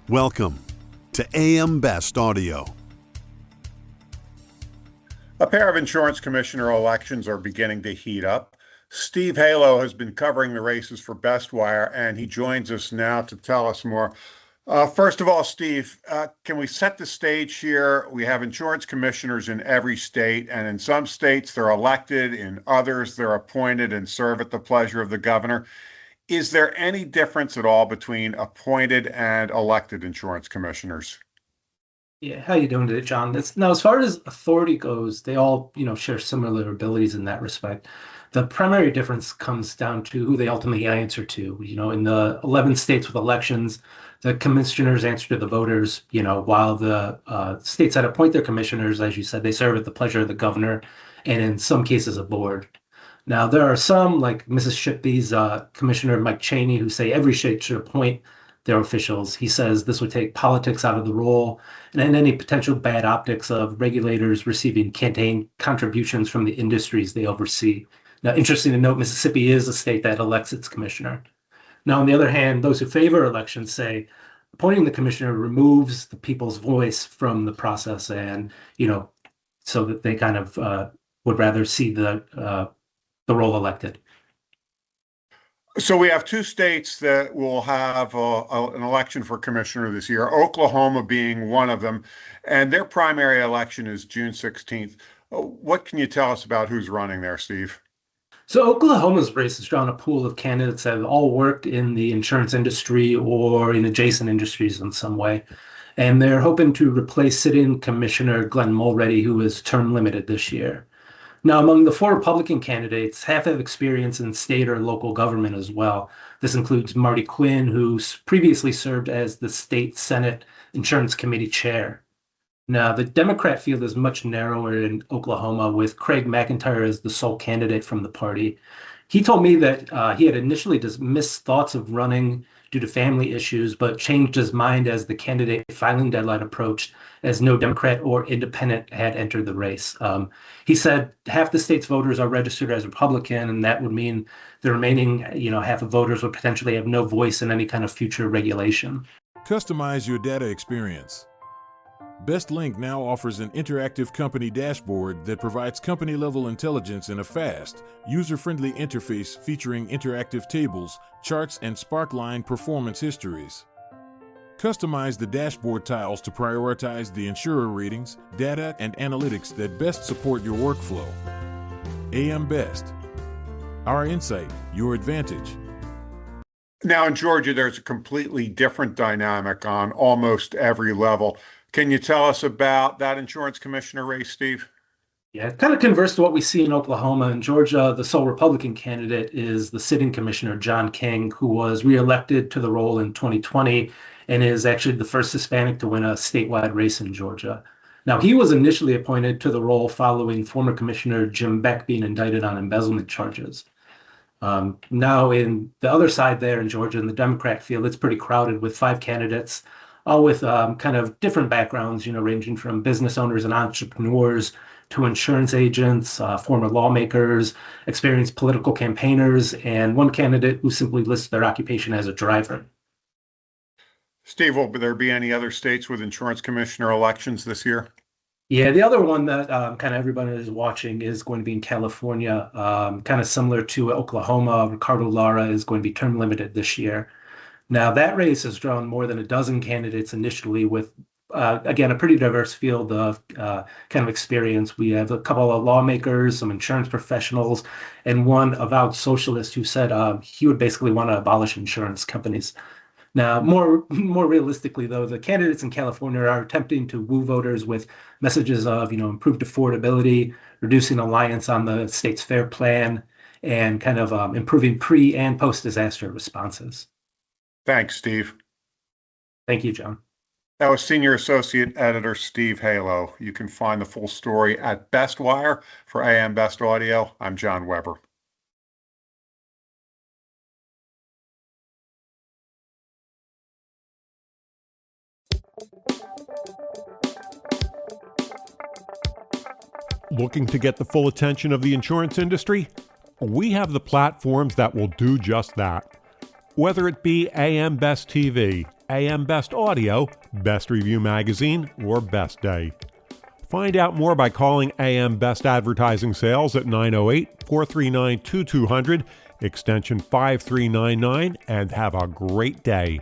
Welcome to AM Best Audio. A pair of insurance commissioner elections are beginning to heat up. Steve Hallo has been covering the races for BestWire, and he joins us now to tell us more. First of all, Steve, can we set the stage here? We have insurance commissioners in every state, and in some states they're elected, in others they're appointed and serve at the pleasure of the governor. Is there any difference at all between appointed and elected insurance commissioners? Yeah, how you doing today, John? Now, as far as authority goes, they all, share similar abilities in that respect. The primary difference comes down to who they ultimately answer to. In the 11 states with elections, the commissioners answer to the voters, while the states that appoint their commissioners, as you said, they serve at the pleasure of the governor, and in some cases, a board. Now, there are some, like Mississippi's Commissioner Mike Cheney, who say every state should appoint their officials. He says this would take politics out of the role and any potential bad optics of regulators receiving campaign contributions from the industries they oversee. Now, interesting to note, Mississippi is a state that elects its commissioner. Now, on the other hand, those who favor elections say appointing the commissioner removes the people's voice from the process and, so that they kind of would rather see the role elected. So we have two states that will have an election for commissioner this year, Oklahoma being one of them, and their primary election is June 16th. What can you tell us about who's running there, Steve? So Oklahoma's race has drawn a pool of candidates that have all worked in the insurance industry or in adjacent industries in some way. And they're hoping to replace sitting Commissioner Glenn Mulready, who is term limited this year. Now, among the four Republican candidates, half have experience in state or local government as well. This includes Marty Quinn, who previously served as the State Senate Insurance Committee chair. Now, the Democrat field is much narrower in Oklahoma, with Craig McIntyre as the sole candidate from the party. He told me that he had initially dismissed thoughts of running due to family issues, but changed his mind as the candidate filing deadline approached, as no Democrat or independent had entered the race. He said half the state's voters are registered as Republican, and that would mean the remaining, half of voters would potentially have no voice in any kind of future regulation. Customize your data experience. BestLink now offers an interactive company dashboard that provides company-level intelligence in a fast, user-friendly interface featuring interactive tables, charts, and Sparkline performance histories. Customize the dashboard tiles to prioritize the insurer ratings, data, and analytics that best support your workflow. AM Best. Our insight, your advantage. Now in Georgia, there's a completely different dynamic on almost every level. Can you tell us about that insurance commissioner race, Steve? Yeah, kind of converse to what we see in Oklahoma. In Georgia, the sole Republican candidate is the sitting commissioner, John King, who was reelected to the role in 2020 and is actually the first Hispanic to win a statewide race in Georgia. Now, he was initially appointed to the role following former Commissioner Jim Beck being indicted on embezzlement charges. Now, in the other side there in Georgia, in the Democrat field, it's pretty crowded with five candidates, all with kind of different backgrounds, ranging from business owners and entrepreneurs to insurance agents, former lawmakers, experienced political campaigners, and one candidate who simply lists their occupation as a driver. Steve, will there be any other states with insurance commissioner elections this year? Yeah, the other one that kind of everybody is watching is going to be in California, kind of similar to Oklahoma. Ricardo Lara is going to be term limited this year. Now, that race has drawn more than a dozen candidates initially with, again, a pretty diverse field of kind of experience. We have a couple of lawmakers, some insurance professionals, and one avowed socialist who said he would basically want to abolish insurance companies. Now, more realistically, though, the candidates in California are attempting to woo voters with messages of, improved affordability, reducing reliance on the state's FAIR plan, and kind of improving pre- and post-disaster responses. Thanks, Steve. Thank you, John. That was Senior Associate Editor Steve Hallo. You can find the full story at BestWire. For AM Best Audio, I'm John Weber. Looking to get the full attention of the insurance industry? We have the platforms that will do just that. Whether it be AM Best TV, AM Best Audio, Best Review Magazine, or Best Day. Find out more by calling AM Best Advertising Sales at 908-439-2200, extension 5399, and have a great day.